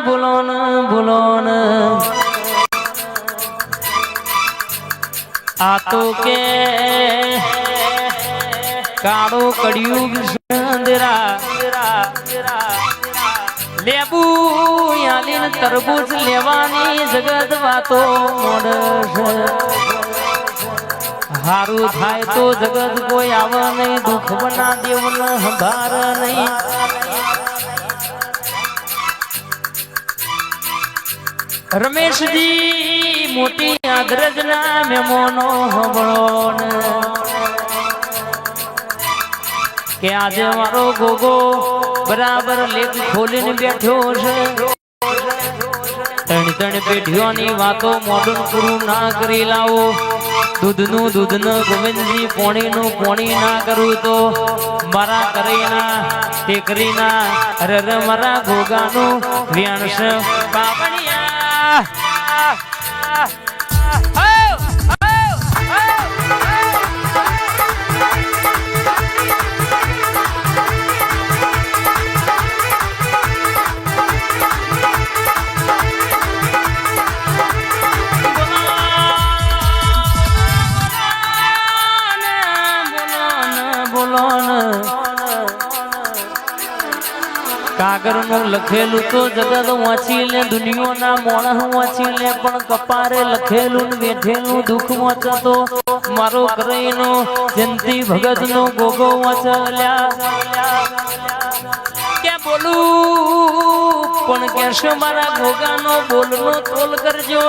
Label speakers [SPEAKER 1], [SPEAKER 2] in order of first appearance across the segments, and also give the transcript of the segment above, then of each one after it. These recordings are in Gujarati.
[SPEAKER 1] બોલો આ તો કે કાળો કડિયુગ સંદરા લેબુ યાલીન તરબૂચ લેવાની જગત વાતો મોડશે હારું થાય તો જગત કોઈ આવે નહીં દુઃખ બના દેવન હંભાર નહીં રમેશજી મોટી આગ્રજના મેમોનો હંભળો કે આજે મારો ગોગો બરાબર લેખ ખોલીને બેઠો છે ત્રણ પેઢીઓની વાતો મોઢું પૂરું ના કરી લાવો દૂધનું ગોવિંદજી પોણી ના કરું તો મારા કરીના ટેકરીના અરે મારા ગોગાનું વ્યાણસ બાબણિયા કાગર નું લખેલું તો જગત વાંચી લે દુનિયાના મોણસ વાંચી લે પણ કપારે લખેલું બેઠેલું દુઃખ વાંચતો મારો કરેનો જયંતી ભગત નો ગોગો વાંચલ્યા કે બોલું પણ કેશો મારા ગોગાનો બોલનો તોલ કરજો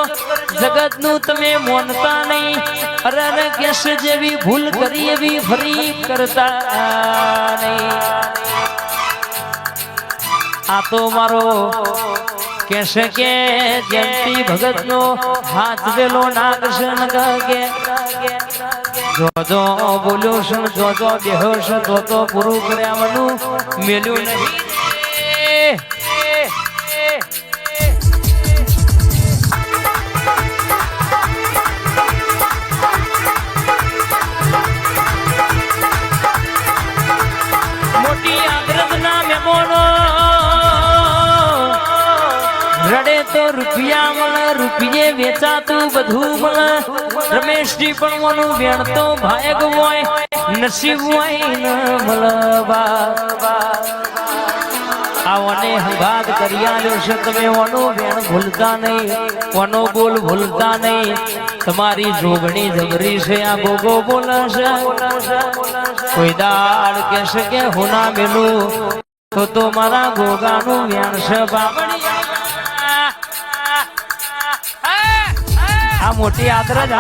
[SPEAKER 1] જગત નું તમે મોનતા નહીં અરે કેશ જેવી ભૂલ કરી એવી ફરી કરતા નહીં આ તો મારો કેશે કે જયંતી ભગત નો હાથ વેલો નાગશન કે જો બોલ્યો છે જો બેહો છે તો પૂરું કર્યાવાનું મેલ્યું નહીં મોટી આગ્રજના મેમોનો રડે તો રૂપિયા મળે રૂપિયે વેચાતું બધું મળે રમેશજી પણ મોનું વેણતો ભાયગ હોય નસીબ હોય ન મળે આવને હંગાત કર્યા છે તમે ઓનો વેણ ભૂલતા નહીં ઓનો બોલ ભૂલતા નહીં તમારી જોગણી જબરી છે આ ગોગો બોલે છે કોઈ દાડ કહેશે કે હોના મેલું તો મારા ગોગાનું વેણ છે બાબણિયા આ મોટી આદરજ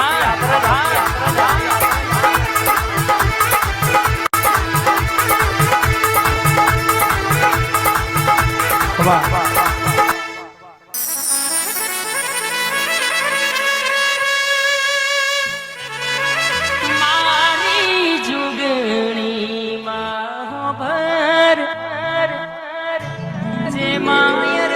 [SPEAKER 1] મારી જુગણી માં ભર જે માયર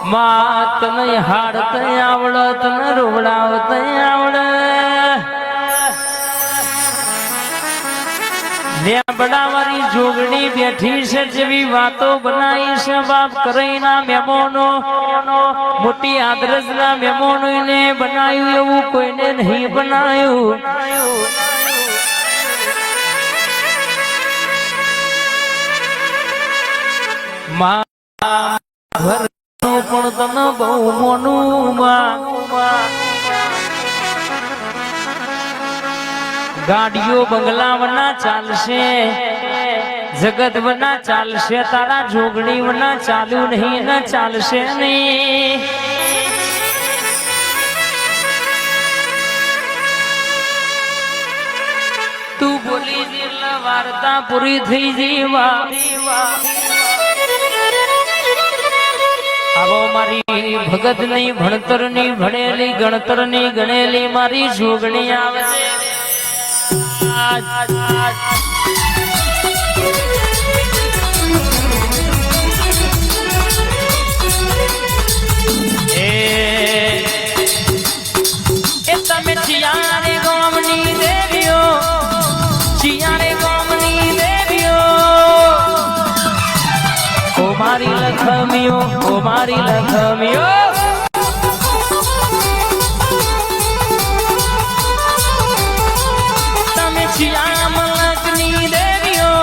[SPEAKER 1] માત નહીં હાડત આવડત ન રોવડાવત આવડે લેબડાવાળી જોગણી બેઠી છે જેવી વાતો બનાવી છે બાપ કરેના મેમોનો મોટી આદરજના મેમોનો ને બનાવ્યું એવું કોઈને નહીં બનાવ્યું ઘર પણ તને બહુ મોનું ગાડીઓ બંગલાવના ચાલશે જગત વના ચાલશે તારા જોગણી વના ચાલુ નહીં ન ચાલશે નહીં તું બોલી જેટલા વાર્તા પૂરી થઈ જીવા આવો મારી ભગત નહીં ભણતર ની ભણેલી ગણતર ની ગણેલી મારી જોગણી આવે એ તમે ચિયારી ગામની દેવીઓ લખમીઓ ઓ મારી લખમીઓ તમે ચિયા મલકની દેવીઓ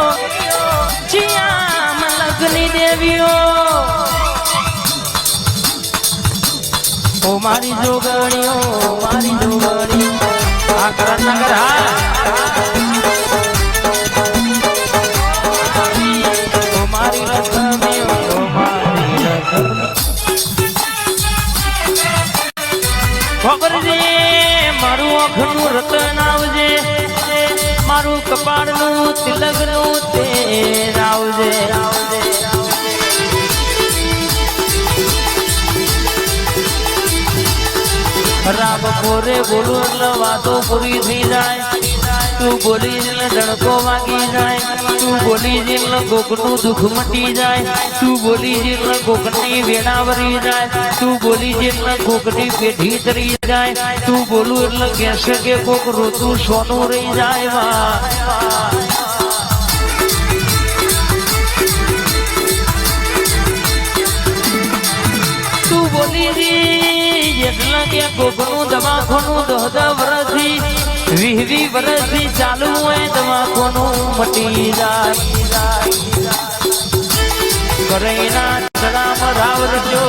[SPEAKER 1] ચિયા મલકની દેવીઓ ઓ મારી જોગણીઓ મારી જોગણીઓ આ કરણનગર હા ઓ મારી લખમીઓ ઓ મારી લખમી ખબર છે મારું આંખનું રતન આવજે મારું કપાળનું તિલકનું તેર આવજે ખરાબ કોરે બોલું એટલે વાતો પૂરી થઈ જાય તું બોલી એટલે ડણકો વાગી જાય તું બોલી એટલે કોકનું દુઃખ મટી જાય તું બોલી એટલે કોકની વેણા વરી જાય તું બોલી એટલે કોકની પેઢી તરી જાય તું બોલું એટલે કહેશે કે કોક રોતું સોનું રહી જાય વા તું બોલી એટલે કે કોકનું દવાખાનું 10 વર્ષથી 20 વર્ષથી ચાલુ હોય દવાખાનું મટી જાય કરેના ચડામાં રાવરજો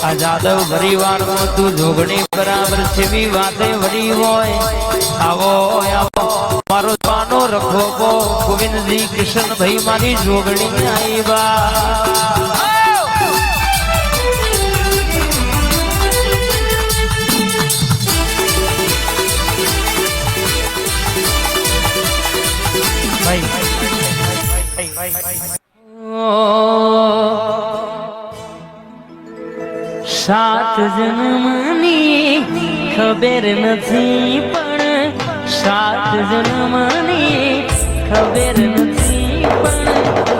[SPEAKER 1] આ જાદવ પરિવારમાં તું જોગણી બરાબર છેવી વાતે વળી હોય આવો આવો મારો પાનો રખો ગોવિંદજી કિશનભાઈ મારી જોગણી આવ્યા સાત જન્મની ખબર નથી પણ સાત જન્મની ખબર નથી પણ